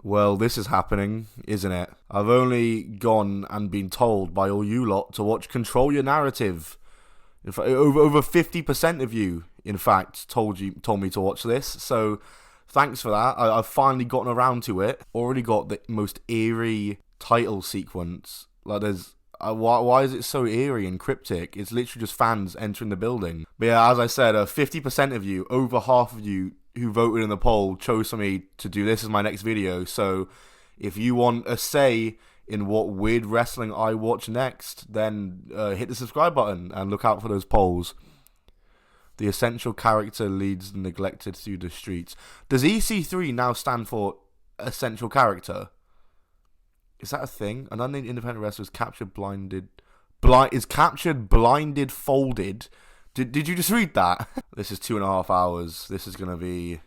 Well, this is happening, isn't it? I've only gone and been told by all you lot to watch Control Your Narrative. In fact, over 50% of you, in fact, told me to watch this. So, thanks for that. I've finally gotten around to it. Already got the most eerie title sequence. Like, there's why is it so eerie and cryptic? It's literally just fans entering the building. But yeah, as I said, 50% of you, over half of you who voted in the poll, chose for me to do this as my next video. So, if you want a say in what weird wrestling I watch next, then hit the subscribe button and look out for those polls. The essential character leads the neglected through the streets. Does EC3 now stand for essential character? Is that a thing? An unnamed independent wrestler is captured blinded, folded. Did you just read that? This is 2.5 hours. This is gonna be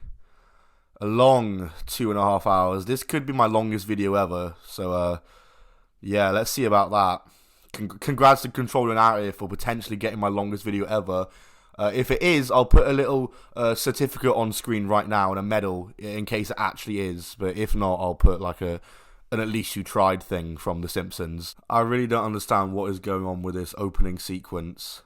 a long 2.5 hours. This could be my longest video ever. So yeah, let's see about that. Congrats to Control Your Narrative for potentially getting my longest video ever. If it is, I'll put a little certificate on screen right now and a medal in case it actually is. But if not, I'll put like an at least you tried thing from The Simpsons. I really don't understand what is going on with this opening sequence.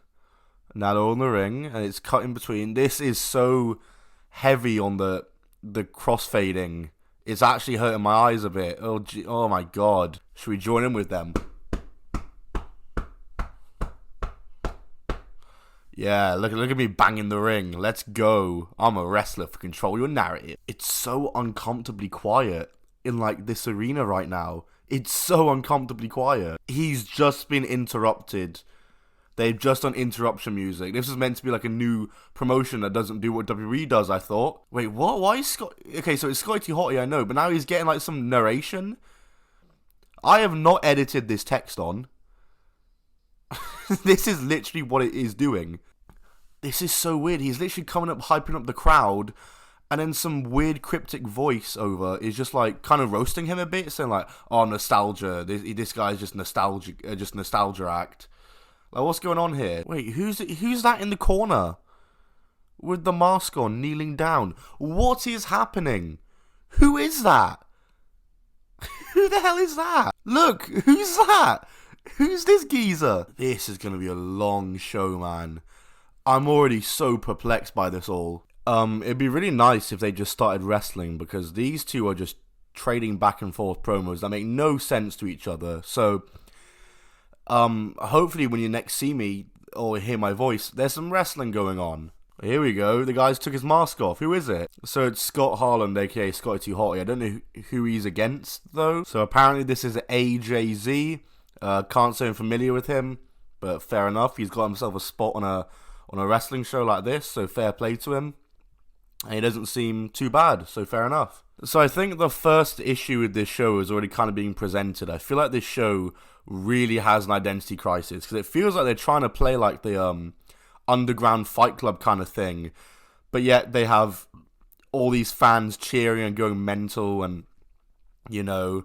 Now they're on the ring and it's cut in between. This is so heavy on the crossfading. It's actually hurting my eyes a bit. Oh my god. Should we join in with them? Yeah, look at me banging the ring. Let's go. I'm a wrestler for Control Your Narrative. It's so uncomfortably quiet in like this arena right now. It's so uncomfortably quiet. He's just been interrupted. They've just done interruption music. This is meant to be like a new promotion that doesn't do what WWE does, I thought. Wait, what? Why is Scott... Okay, so it's Scotty Too Hotty, I know, but now he's getting like some narration? I have not edited this text on. This is literally what it is doing. This is so weird. He's literally coming up, hyping up the crowd, and then some weird cryptic voice over is just like kind of roasting him a bit, saying like, "Oh, nostalgia. This guy's just nostalgia act." Like, what's going on here? Wait, who's that in the corner with the mask on, kneeling down? What is happening? Who is that? Who the hell is that? Look, who's that? Who's this geezer? This is gonna be a long show, man. I'm already so perplexed by this all. It'd be really nice if they just started wrestling, because these two are just trading back and forth promos that make no sense to each other. So, hopefully when you next see me or hear my voice, there's some wrestling going on. Here we go. The guy's took his mask off. Who is it? So it's Scott Harland, aka Scotty Too Hotty. I don't know who he's against, though. So apparently this is AJZ. Can't say I'm familiar with him, but fair enough. He's got himself a spot on a wrestling show like this, so fair play to him. And he doesn't seem too bad, so fair enough. So I think the first issue with this show is already kind of being presented. I feel like this show really has an identity crisis, because it feels like they're trying to play like the underground fight club kind of thing, but yet they have all these fans cheering and going mental, and, you know,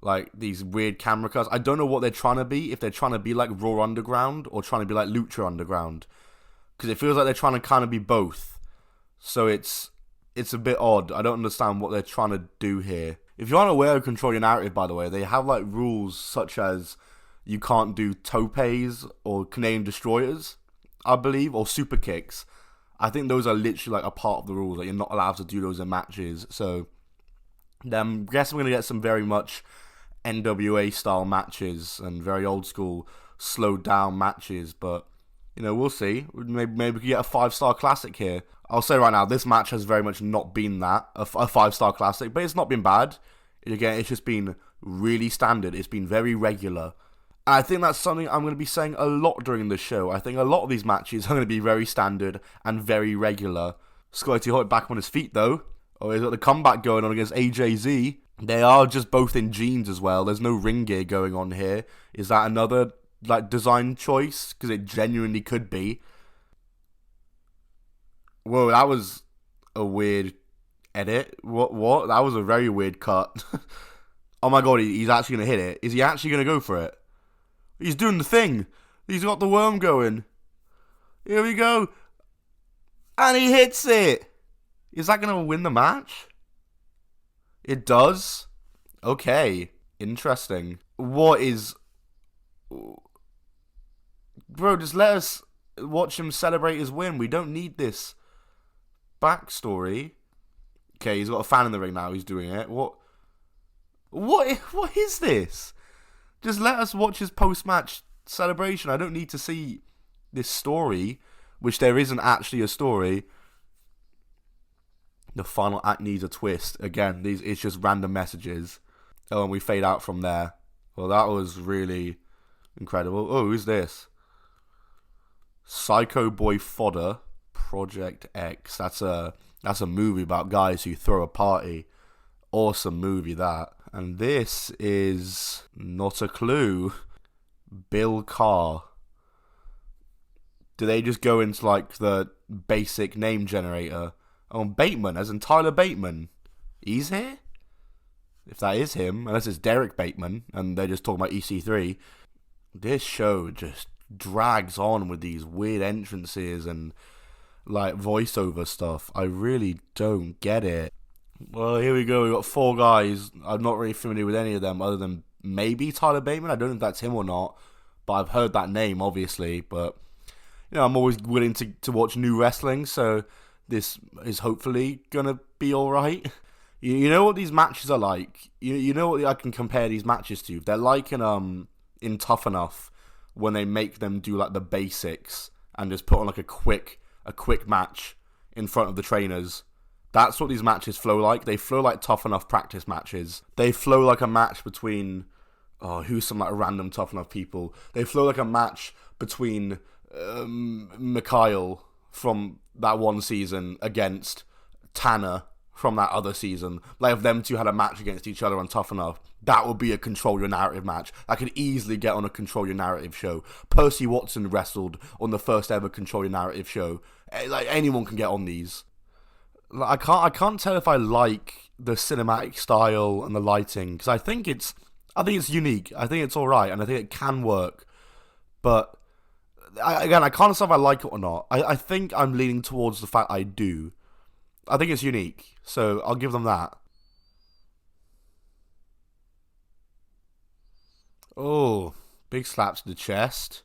like these weird camera cuts. I don't know what they're trying to be, if they're trying to be like Raw Underground or trying to be like Lucha Underground, because it feels like they're trying to kind of be both. So it's a bit odd. I don't understand what they're trying to do here. If you aren't aware of Control Your Narrative, by the way, they have like rules such as you can't do topes or Canadian destroyers, I believe, or super kicks. I think those are literally like a part of the rules, that you're not allowed to do those in matches. So I'm guessing we're going to get some very much NWA style matches and very old school slowed down matches, but you know, we'll see. Maybe we can get a 5-star classic here. I'll say right now, this match has very much not been that, a 5-star classic, but it's not been bad. Again, it's just been really standard. It's been very regular. And I think that's something I'm going to be saying a lot during the show. I think a lot of these matches are going to be very standard and very regular. Scotty Too Hotty back on his feet, though. Oh, he's got the comeback going on against AJZ. They are just both in jeans as well. There's no ring gear going on here. Is that another like design choice? Because it genuinely could be. Whoa, that was a weird edit. What? That was a very weird cut. Oh my god, he's actually going to hit it. Is he actually going to go for it? He's doing the thing. He's got the worm going. Here we go. And he hits it. Is that going to win the match? It does. Okay. Interesting. What is... Bro, just let us watch him celebrate his win. We don't need this backstory. Okay, he's got a fan in the ring now. He's doing it. What is this? Just let us watch his post-match celebration. I don't need to see this story, which there isn't actually a story. The final act needs a twist. Again, it's just random messages. Oh, and we fade out from there. Well, that was really incredible. Oh, who's this? Psycho Boy Fodder, Project X. That's a movie about guys who throw a party. Awesome movie, that. And this is not a clue. Bill Carr. Do they just go into like the basic name generator? Oh, Bateman, as in Tyler Bateman. He's here? If that is him, unless it's Derek Bateman, and they're just talking about EC3. This show just drags on with these weird entrances and like voiceover stuff. I really don't get it. Well, here we go. We got 4 guys. I'm not really familiar with any of them other than maybe Tyler Bateman. I don't know if that's him or not, but I've heard that name, obviously. But, you know, I'm always willing to watch new wrestling, so this is hopefully going to be alright. You know what these matches are like? You know what I can compare these matches to? They're like in Tough Enough, when they make them do like the basics and just put on like a quick match in front of the trainers. That's what these matches flow like. They flow like Tough Enough practice matches. They flow like a match between... Oh, who's some like random Tough Enough people? They flow like a match between Mikhail from that one season against Tanner from that other season. Like if them two had a match against each other on Tough Enough, that would be a Control Your Narrative match. I could easily get on a Control Your Narrative show. Percy Watson wrestled on the first ever Control Your Narrative show. Like anyone can get on these. Like, I can't tell if I like the cinematic style and the lighting, because I think it's unique. I think it's alright, and I think it can work. But I can't say if I like it or not. I think I'm leaning towards the fact I do. I think it's unique, so I'll give them that. Oh, big slaps to the chest.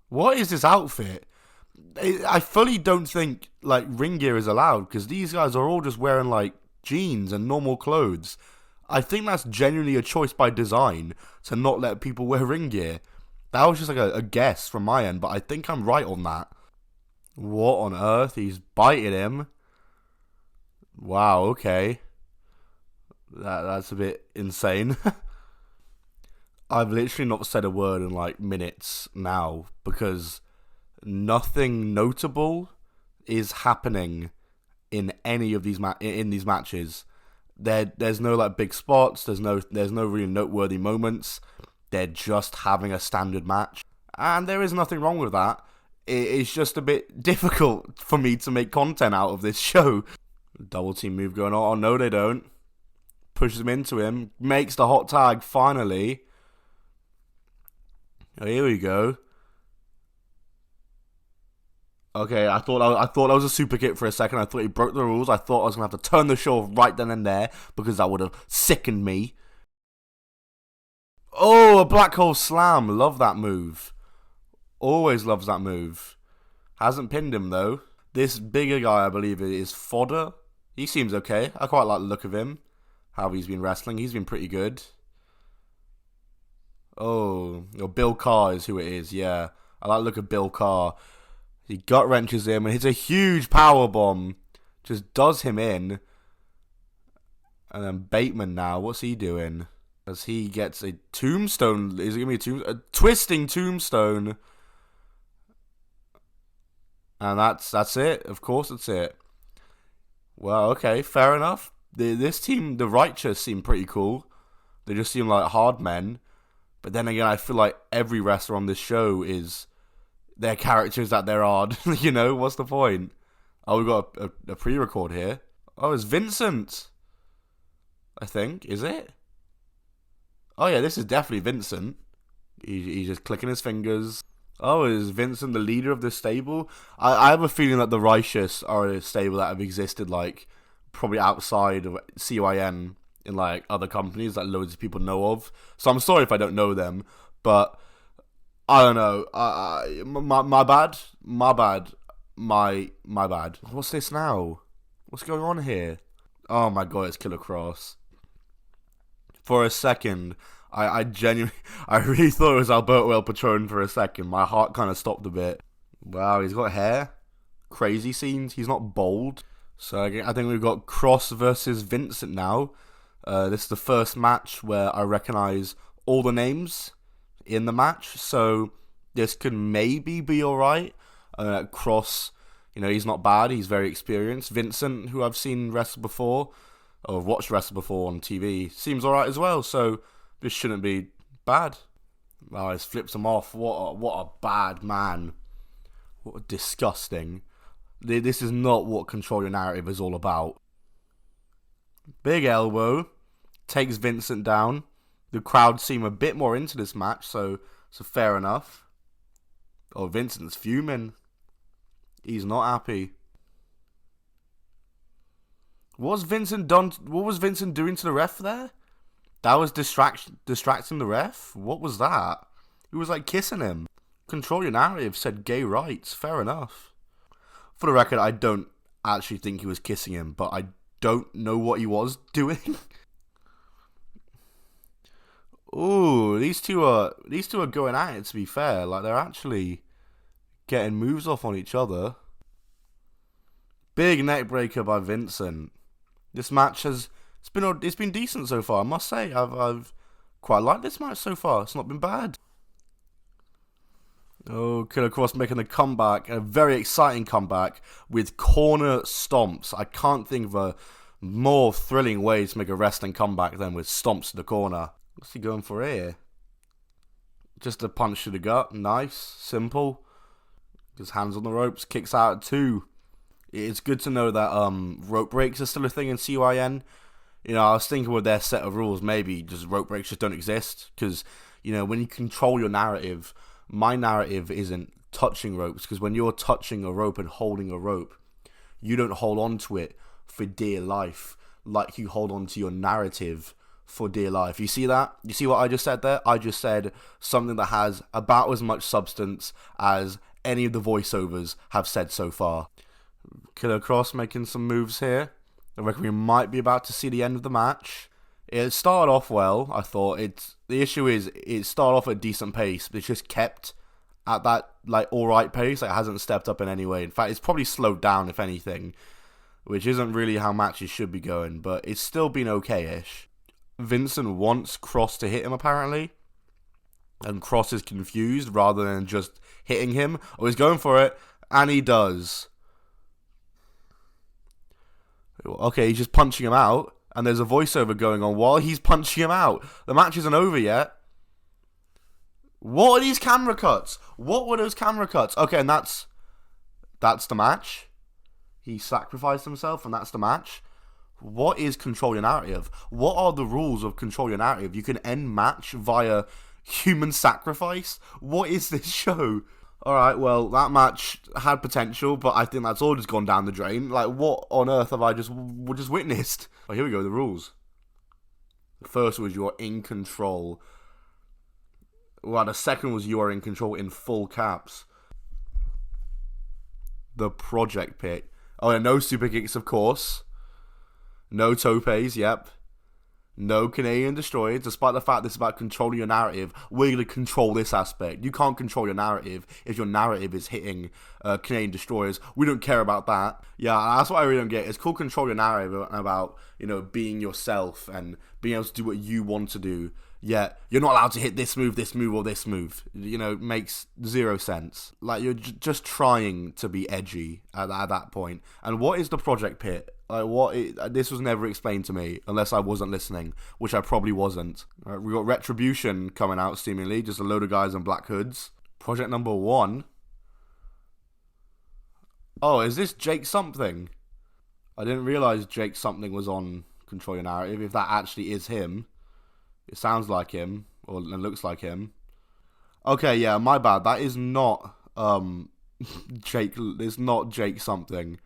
What is this outfit? I fully don't think like ring gear is allowed, because these guys are all just wearing like jeans and normal clothes. I think that's genuinely a choice by design to not let people wear ring gear. That was just like a guess from my end, but I think I'm right on that. What on earth? He's biting him. Wow, okay. That's a bit insane. I've literally not said a word in like minutes now, because nothing notable is happening in any of these in these matches. There's no like big spots. There's no really noteworthy moments. They're just having a standard match, and there is nothing wrong with that. It's just a bit difficult for me to make content out of this show. Double team move going on. Oh no, they don't. Pushes him into him. Makes the hot tag finally. Oh, here we go. Okay, I thought that was a super kick for a second. I thought he broke the rules. I thought I was going to have to turn the show off right then and there, because that would have sickened me. Oh, a black hole slam. Love that move. Always loves that move. Hasn't pinned him, though. This bigger guy, I believe, is Fodder. He seems okay. I quite like the look of him. How he's been wrestling. He's been pretty good. Oh, Bill Carr is who it is, yeah. I like the look of Bill Carr. He gut wrenches him and hits a huge power bomb. Just does him in. And then Bateman now, what's he doing? As he gets a tombstone. Is it going to be a twisting tombstone? And that's it. Of course it's it. Well, okay, fair enough. This team, the Righteous, seem pretty cool. They just seem like hard men. But then again, I feel like every wrestler on this show is their characters that they're hard. You know, what's the point? Oh, we've got a pre-record here. Oh, it's Vincent. I think. Is it? Oh, yeah, this is definitely Vincent. He's just clicking his fingers. Oh, is Vincent the leader of this stable? I have a feeling that the Righteous are a stable that have existed, like, probably outside of CYN in like other companies that loads of people know of. So I'm sorry if I don't know them, but I don't know. My bad. My bad. What's this now? What's going on here? Oh my god, it's Killer Kross. For a second, I genuinely, I really thought it was Alberto El Patron for a second. My heart kind of stopped a bit. Wow, he's got hair. Crazy scenes. He's not bald. So I think we've got Kross versus Vincent now. This is the first match where I recognize all the names in the match. So this could maybe be alright. Kross, he's not bad. He's very experienced. Vincent, who I've seen wrestle before, or watched wrestle before on TV, seems alright as well. So this shouldn't be bad. Oh, he flips him off. What a bad man. What a disgusting. This is not what Control Your Narrative is all about. Big elbow. Takes Vincent down. The crowd seem a bit more into this match, so fair enough. Oh, Vincent's fuming. He's not happy. What was Vincent doing to the ref there? That was distracting the ref? What was that? He was like kissing him. Control Your Narrative said gay rights. Fair enough. For the record, I don't actually think he was kissing him, but I don't know what he was doing. Ooh, these two are going at it, to be fair. Like, they're actually getting moves off on each other. Big neck breaker by Vincent. This match it's been decent so far, I must say. I've quite liked this match so far. It's not been bad. Oh, Killer Kross making a comeback, a very exciting comeback with corner stomps. I can't think of a more thrilling way to make a wrestling comeback than with stomps to the corner. What's he going for here? Just a punch to the gut. Nice, simple. His hands on the ropes, kicks out at 2. It's good to know that rope breaks are still a thing in CYN. I was thinking with their set of rules, maybe just rope breaks just don't exist. Because, when you control your narrative, my narrative isn't touching ropes. Because when you're touching a rope and holding a rope, you don't hold on to it for dear life like you hold on to your narrative for dear life. You see that? You see what I just said there? I just said something that has about as much substance as any of the voiceovers have said so far. Killer Kross making some moves here. I reckon we might be about to see the end of the match. It started off well, I thought. The issue is, it started off at a decent pace, but it's just kept at that, alright pace. It hasn't stepped up in any way. In fact, it's probably slowed down, if anything, which isn't really how matches should be going, but it's still been okay-ish. Vincent wants Kross to hit him, apparently, and Kross is confused rather than just hitting him. Oh, he's going for it, and he does. Okay, he's just punching him out, and there's a voiceover going on while he's punching him out. The match isn't over yet. What are these camera cuts? What were those camera cuts? Okay, and that's the match. He sacrificed himself, and that's the match. What is Control Your Narrative? What are the rules of Control Your Narrative? You can end match via human sacrifice? What is this show? Alright, well, that match had potential, but I think that's all just gone down the drain. What on earth have I just witnessed? Oh, here we go, the rules. The first was you're in control. Well, the second was you are in control in full caps. The project pick. Oh, yeah, no super kicks, of course. No topes, yep. No Canadian destroyers. Despite the fact this is about controlling your narrative, we're going to control this aspect. You can't control your narrative if your narrative is hitting Canadian destroyers. We don't care about that. Yeah, that's what I really don't get. It's called Control Your Narrative about, being yourself and being able to do what you want to do. Yet, you're not allowed to hit this move, or this move. It makes zero sense. You're just trying to be edgy at that point. And what is the Project Pit? This was never explained to me, unless I wasn't listening, which I probably wasn't. We got Retribution coming out, seemingly, just a load of guys in black hoods. Project number 1. Oh, is this Jake something? I didn't realize Jake something was on Control Your Narrative, if that actually is him. It sounds like him, or it looks like him. Okay, yeah, my bad. That is not Jake. It's not Jake something.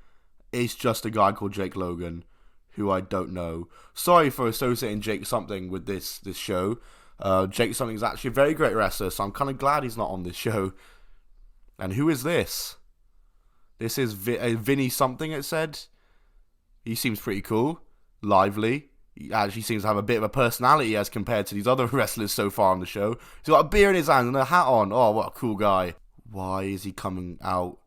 It's just a guy called Jake Logan, who I don't know. Sorry for associating Jake Something with this show. Jake Something is actually a very great wrestler, so I'm kind of glad he's not on this show. And who is this? This is Vinny Something, it said. He seems pretty cool. Lively. He actually seems to have a bit of a personality as compared to these other wrestlers so far on the show. He's got a beer in his hand and a hat on. Oh, what a cool guy. Why is he coming out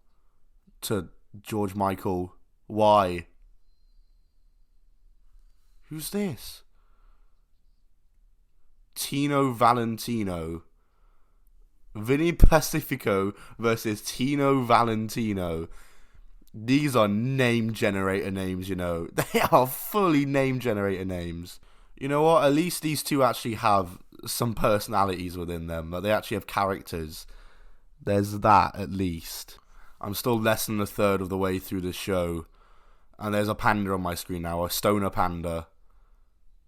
to George Michael? Why? Who's this? Tino Valentino. Vinny Pacifico versus Tino Valentino. These are name generator names, you know. They are fully name generator names. You know what? At least these two actually have some personalities within them. Like, they actually have characters. There's that, at least. I'm still less than a third of the way through the show. And there's a panda on my screen now. A stoner panda.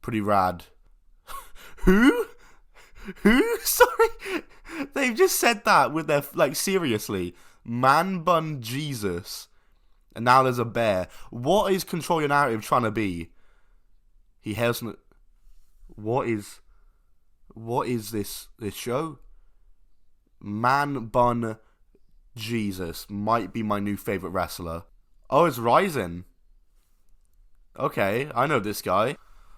Pretty rad. Who? Who? Sorry? They've just said that with their... Like, seriously. Bun Jesus. And now there's a bear. What is Control Your Narrative trying to be? He has... What is this show? Bun Jesus might be my new favourite wrestler. Oh, it's Ryzen. Okay, I know this guy.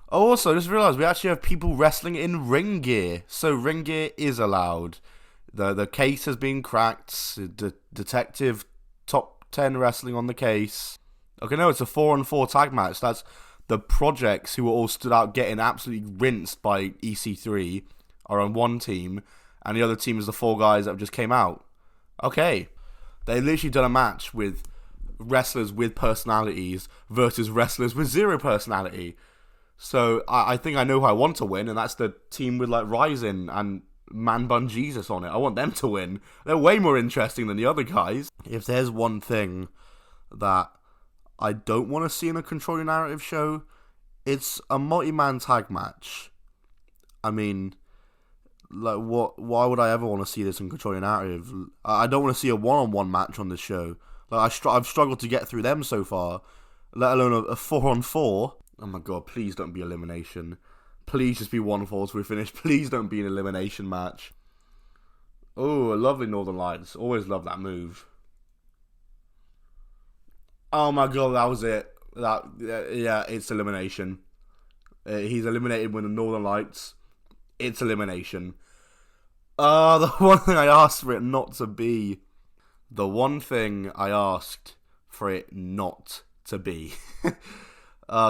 Oh, also, I just realised we actually have people wrestling in ring gear. So ring gear is allowed. The case has been cracked. Detective top 10 wrestling on the case. Okay, no, it's a 4-on-4 tag match. That's the Projects, who were all stood out getting absolutely rinsed by EC3, are on one team. And the other team is the 4 guys that just came out. Okay. They literally done a match with wrestlers with personalities versus wrestlers with zero personality. So I think I know who I want to win, and that's the team with like Ryzen and Bun Jesus on it. I want them to win. They're way more interesting than the other guys. If there's one thing that I don't want to see in a Control Your Narrative show, it's a multi-man tag match. I mean, like, what? Why would I ever want to see this in Control Your Narrative? I don't want to see a one-on-one match on this show. Like, I've struggled to get through them so far, let alone a 4-on-4. Oh my god, please don't be elimination. Please just be 1-4 so we finish. Please don't be an elimination match. Oh, a lovely Northern Lights. Always love that move. Oh my god, that was it. Yeah, it's elimination. He's eliminated with the Northern Lights. It's elimination. The one thing I asked for it not to be. The one thing I asked for it not to be.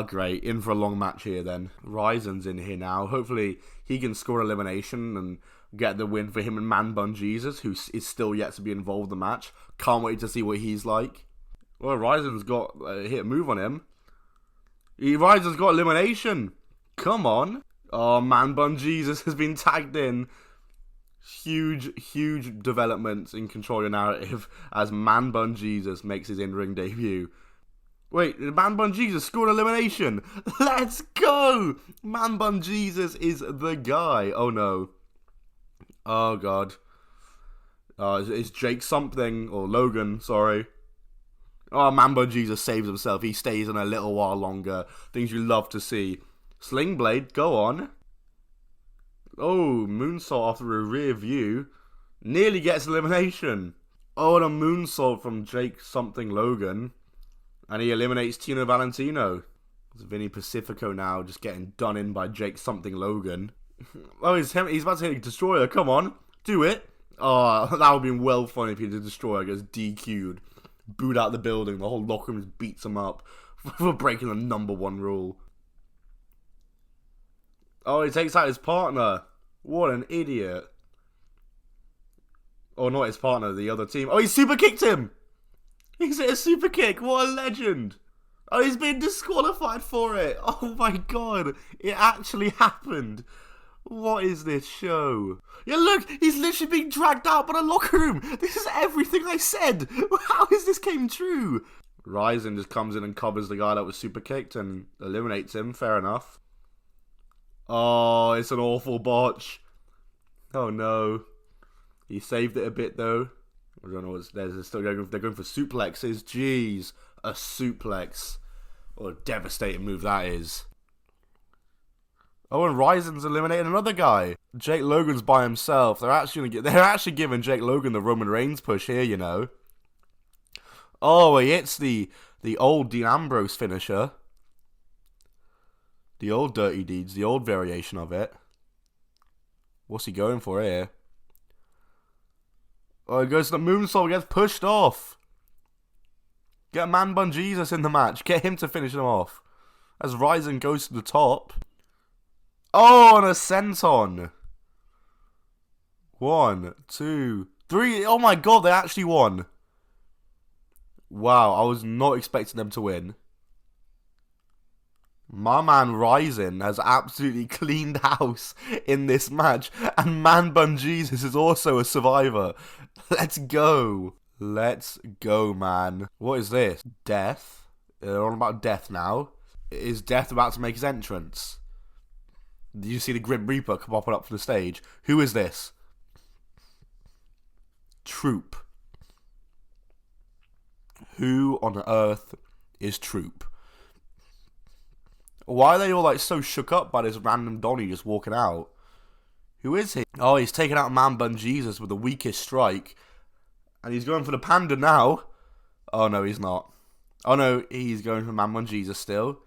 Great. In for a long match here then. Ryzen's in here now. Hopefully he can score elimination and get the win for him and Bun Jesus, who is still yet to be involved in the match. Can't wait to see what he's like. Well, Ryzen's got a hit move on him. Ryzen's got elimination. Come on. Oh, Bun Jesus has been tagged in. Huge developments in Control Your Narrative as Bun Jesus makes his in-ring debut. Wait, Bun Jesus scored elimination. Let's go! Bun Jesus is the guy. Oh no. Oh god. It's Jake something, or Logan, sorry. Oh, Bun Jesus saves himself. He stays in a little while longer. Things you love to see. Sling Blade, go on. Oh, moonsault off through a rear view. Nearly gets elimination. Oh, and a moonsault from Jake something Logan. And he eliminates Tino Valentino. It's Vinny Pacifico now, just getting done in by Jake something Logan. Oh, he's about to hit a Destroyer. Come on, do it. Oh, that would have been well funny if he did Destroyer gets DQ'd. Booed out the building. The whole locker room just beats him up for breaking the number 1 rule. Oh, he takes out his partner. What an idiot. Oh, not his partner, the other team. Oh, he super kicked him. He's hit a super kick. What a legend. Oh, he's been disqualified for it. Oh my god. It actually happened. What is this show? Yeah, look. He's literally being dragged out by the locker room. This is everything I said. How is this came true? Ryzen just comes in and covers the guy that was super kicked and eliminates him. Fair enough. Oh, it's an awful botch. Oh no. He saved it a bit though. I don't know what's they're still going. They're going for suplexes. Jeez, a suplex. What a devastating move that is. Oh, and Ryzen's eliminating another guy. Jake Logan's by himself. They're actually giving Jake Logan the Roman Reigns push here, you know. Oh, he hits the old Dean Ambrose finisher. The old Dirty Deeds, the old variation of it. What's he going for here? Oh, he goes to the moonsault, gets pushed off. Get Bun Jesus in the match. Get him to finish him off. As Ryzen goes to the top. Oh, and a senton. 1, 2, 3. Oh my god, they actually won. Wow, I was not expecting them to win. My man Ryzen has absolutely cleaned house in this match. And Bun Jesus is also a survivor. Let's go. Let's go, man. What is this? Death? They're all about Death now. Is Death about to make his entrance? Did you see the Grim Reaper popping up from the stage? Who is this? Troop. Who on earth is Troop? Why are they all like so shook up by this random Donny just walking out? Who is he? Oh, he's taking out Bun Jesus with the weakest strike. And he's going for the panda now. Oh no, he's not. Oh no, he's going for Bun Jesus still.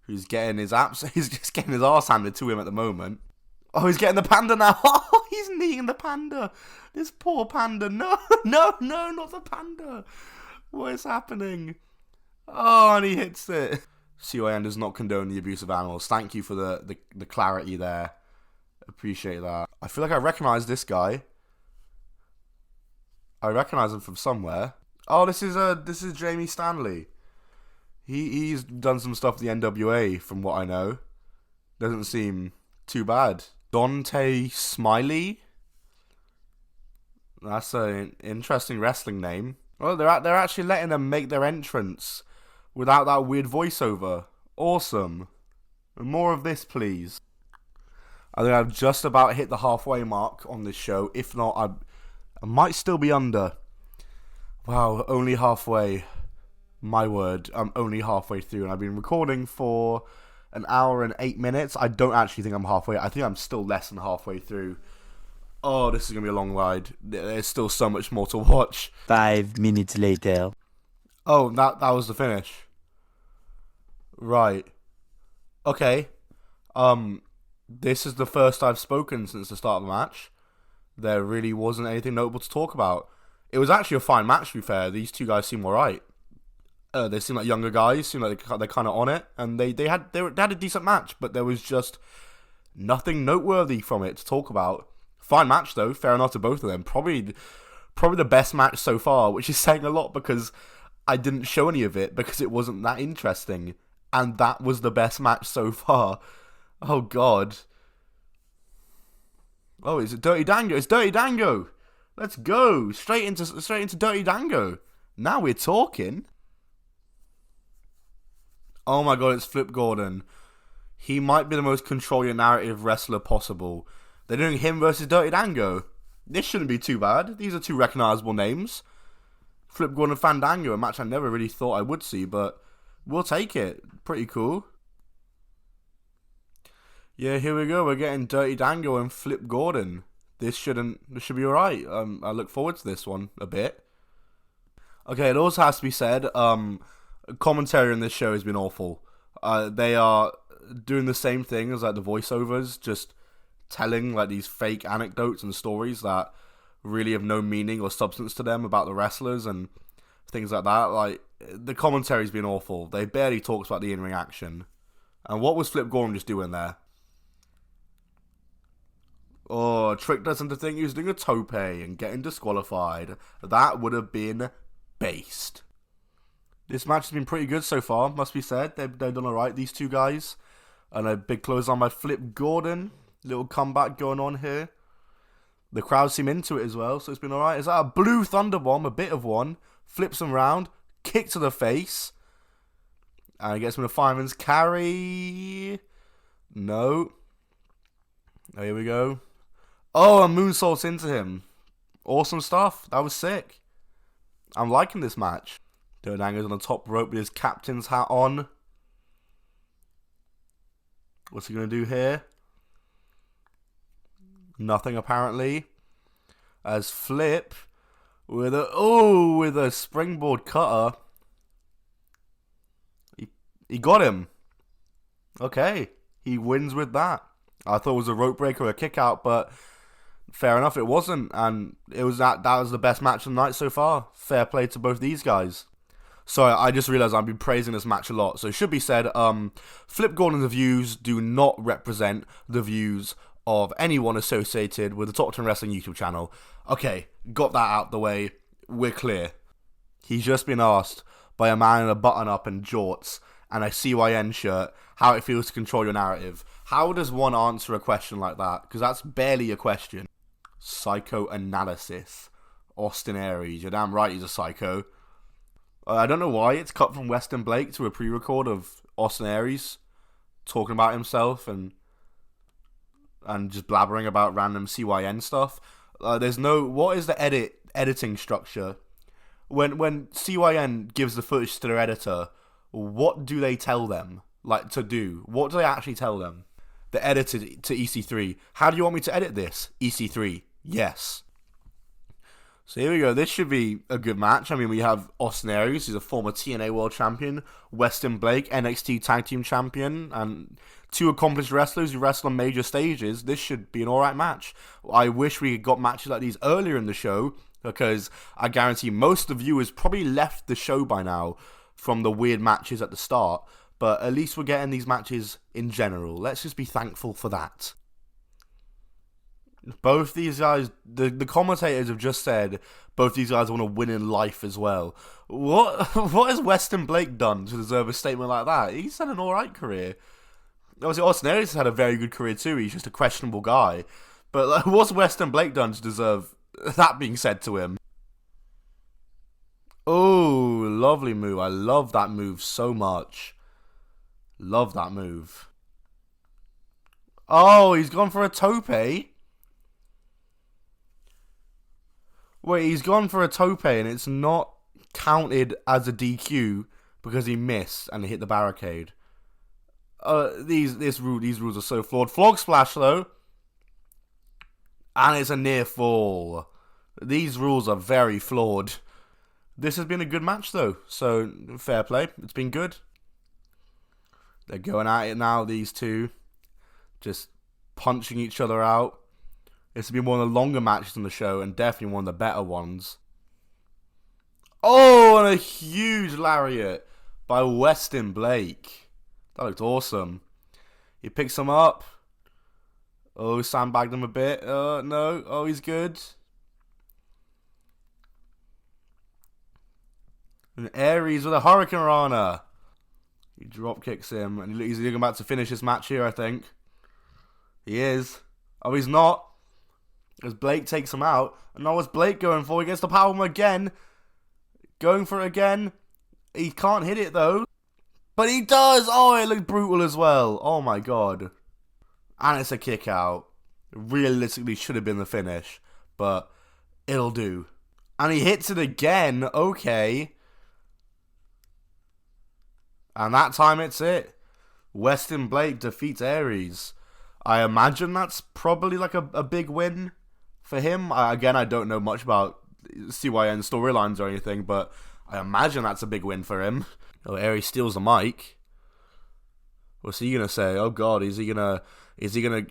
Who's getting his he's just getting his arse handed to him at the moment. Oh, he's getting the panda now. Oh, he's kneeing the panda. This poor panda. No, no, no, not the panda. What is happening? Oh, and he hits it. CYN does not condone the abuse of animals. Thank you for the clarity there. Appreciate that. I feel like I recognize this guy. I recognize him from somewhere. Oh, this is Jamie Stanley. He's done some stuff with the NWA, from what I know. Doesn't seem too bad. Dante Smiley. That's an interesting wrestling name. Well, they're actually letting them make their entrance without that weird voiceover. Awesome. More of this, please. I think I've just about hit the halfway mark on this show. If not, I might still be under. Wow, only halfway. My word, I'm only halfway through, and I've been recording for an hour and 8 minutes. I don't actually think I'm halfway. I think I'm still less than halfway through. Oh, this is going to be a long ride. There's still so much more to watch. 5 minutes later. Oh, that was the finish. Right. Okay. This is the first I've spoken since the start of the match. There really wasn't anything notable to talk about. It was actually a fine match, to be fair. These two guys seem alright. They seem like younger guys, seem like they're kind of on it, and they had a decent match, but there was just nothing noteworthy from it to talk about. Fine match though, fair enough to both of them. Probably the best match so far, which is saying a lot because I didn't show any of it because it wasn't that interesting, and that was the best match so far. Oh god. Oh, is it Dirty Dango? It's Dirty Dango. Let's go straight into Dirty Dango. Now we're talking. Oh my god, it's Flip Gordon. He might be the most control your narrative wrestler possible. They're doing him versus Dirty Dango. This shouldn't be too bad. These are two recognizable names. Flip Gordon and Fandango, a match I never really thought I would see, but we'll take it. Pretty cool. Yeah, here we go. We're getting Dirty Dango and Flip Gordon. This should be alright. I look forward to this one a bit. Okay, it also has to be said, commentary on this show has been awful. They are doing the same thing as like the voiceovers, just telling like these fake anecdotes and stories that really have no meaning or substance to them about the wrestlers and things like that. Like, the commentary's been awful. They barely talks about the in-ring action. And what was Flip Gordon just doing there? Oh, tricked us into thinking he was doing a tope and getting disqualified. That would have been based. This match has been pretty good so far, must be said. They've done alright, these two guys. And a big close on by Flip Gordon. Little comeback going on here. The crowd seem into it as well, so it's been alright. Is that a blue thunderbomb? A bit of one. Flips him round. Kick to the face. And he gets him a fireman's carry. No. Oh, here we go. Oh, and moonsaults into him. Awesome stuff. That was sick. I'm liking this match. Dango's on the top rope with his captain's hat on. What's he going to do here? Nothing, apparently. As Flip with a springboard cutter. He got him. Okay. He wins with that. I thought it was a rope breaker or a kick out, but fair enough, it wasn't. And it was that was the best match of the night so far. Fair play to both these guys. Sorry, I just realised I've been praising this match a lot. So it should be said, Flip Gordon's views do not represent the views of anyone associated with the Top 10 Wrestling YouTube channel. Okay, got that out the way. We're clear. He's just been asked by a man in a button-up and jorts and a CYN shirt how it feels to control your narrative. How does one answer a question like that? Because that's barely a question. Psychoanalysis. Austin Aries. You're damn right he's a psycho. I don't know why it's cut from Weston Blake to a pre-record of Austin Aries talking about himself and just blabbering about random CYN stuff. There's no... What is the editing structure? When CYN gives the footage to their editor, what do they tell them to do? What do they actually tell them? The editor to EC3. How do you want me to edit this? EC3. Yes. So here we go. This should be a good match. I mean, we have Austin Aries, who's a former TNA World Champion, Weston Blake, NXT Tag Team Champion, and two accomplished wrestlers who wrestle on major stages. This should be an alright match. I wish we got matches like these earlier in the show, because I guarantee most of the viewers probably left the show by now from the weird matches at the start. But at least we're getting these matches in general. Let's just be thankful for that. Both these guys, the commentators have just said both these guys want to win in life as well. What has Weston Blake done to deserve a statement like that? He's had an alright career. Obviously, Austin Aries has had a very good career too. He's just a questionable guy. But what's Weston Blake done to deserve that being said to him? Oh, lovely move. I love that move so much. Love that move. Oh, he's gone for a tope. Wait, he's gone for a tope and it's not counted as a DQ because he missed and he hit the barricade. These rules are so flawed. Flog splash though. And it's a near fall. These rules are very flawed. This has been a good match though, so fair play. It's been good. They're going at it now, these two. Just punching each other out. It's been one of the longer matches on the show and definitely one of the better ones. Oh, and a huge lariat by Weston Blake. That looked awesome. He picks him up. Oh, sandbagged him a bit. No. Oh, he's good. And Aries with a Hurricane Rana. He drop kicks him, and he's about to finish this match here, I think. He is. Oh, he's not. As Blake takes him out. And now what's Blake going for? He gets the powerbomb again. Going for it again. He can't hit it, though. But he does! Oh, it looked brutal as well. Oh, my God. And it's a kick out. Realistically, should have been the finish. But it'll do. And he hits it again. Okay. And that time it's it. Weston Blake defeats Aries. I imagine that's probably like a big win for him. Again, I don't know much about CYN storylines or anything, but I imagine that's a big win for him. Oh, Aries steals the mic. What's he gonna say? Oh God, is he gonna?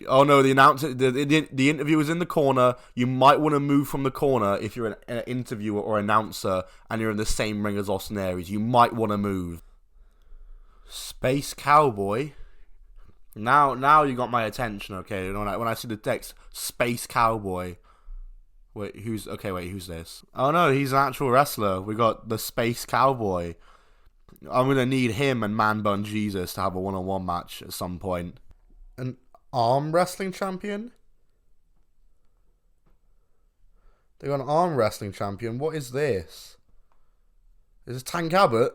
Oh no, the announcer, the interview is in the corner. You might want to move from the corner if you're an interviewer or announcer and you're in the same ring as Austin Aries. You might want to move. Space Cowboy. Now you got my attention, okay? When I see the text, Space Cowboy. Who's this? Oh no, he's an actual wrestler. We got the Space Cowboy. I'm gonna need him and Bun Jesus to have a one-on-one match at some point. An arm wrestling champion? They got an arm wrestling champion. What is this? Is this Tank Abbott?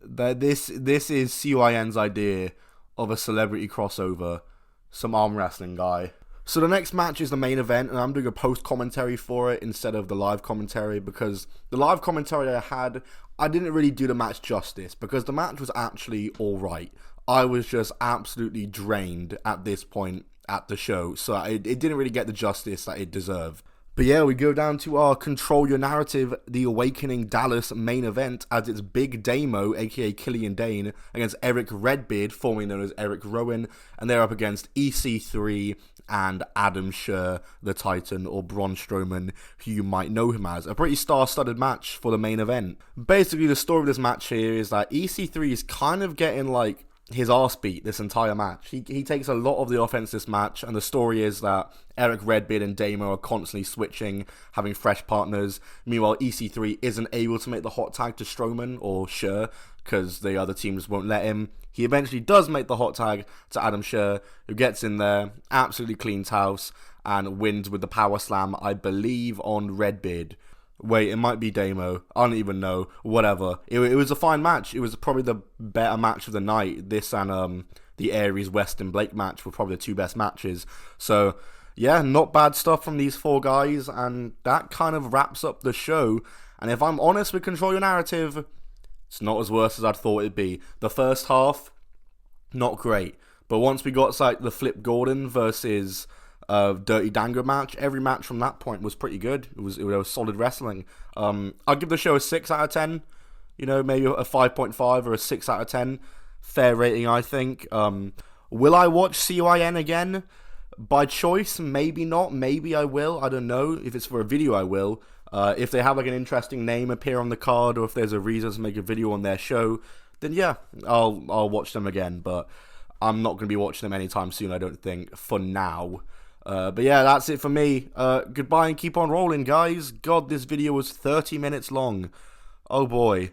This is CYN's idea of a celebrity crossover. Some arm wrestling guy. So the next match is the main event, and I'm doing a post-commentary for it instead of the live commentary, because the live commentary I didn't really do the match justice, because the match was actually alright. I was just absolutely drained at this point at the show, so it didn't really get the justice that it deserved. But yeah, we go down to our Control Your Narrative, The Awakening Dallas main event, as it's Big Damo, aka Killian Dane, against Eric Redbeard, formerly known as Erick Rowan, and they're up against EC3 and Adam Scherr, the Titan, or Braun Strowman, who you might know him as. A pretty star-studded match for the main event. Basically, the story of this match here is that EC3 is kind of getting, like, his arse beat this entire match. He takes a lot of the offense this match, and the story is that Eric Redbeard and Damo are constantly switching, having fresh partners. Meanwhile, EC3 isn't able to make the hot tag to Strowman or Scherr because the other teams won't let him. He eventually does make the hot tag to Adam Scherr, who gets in there, absolutely cleans house, and wins with the power slam, I believe, on Redbeard. Wait, it might be Damo. I don't even know. Whatever. It was a fine match. It was probably the better match of the night. This and the Aries Weston Blake match were probably the two best matches. So, yeah, not bad stuff from these four guys. And that kind of wraps up the show. And if I'm honest with Control Your Narrative, it's not as worse as I'd thought it'd be. The first half, not great. But once we got like the Flip Gordon versus Dirty Dango match, every match from that point was pretty good. It was solid wrestling. I'd give the show a 6 out of 10. You know, maybe a 5.5 or a 6 out of 10. Fair rating, I think. Will I watch CYN again? By choice, maybe not. Maybe I will. I don't know. If it's for a video, I will. If they have like an interesting name appear on the card, or if there's a reason to make a video on their show, then yeah, I'll watch them again. But I'm not going to be watching them anytime soon, I don't think, for now. But yeah, that's it for me. Goodbye and keep on rolling, guys. God, this video was 30 minutes long. Oh boy.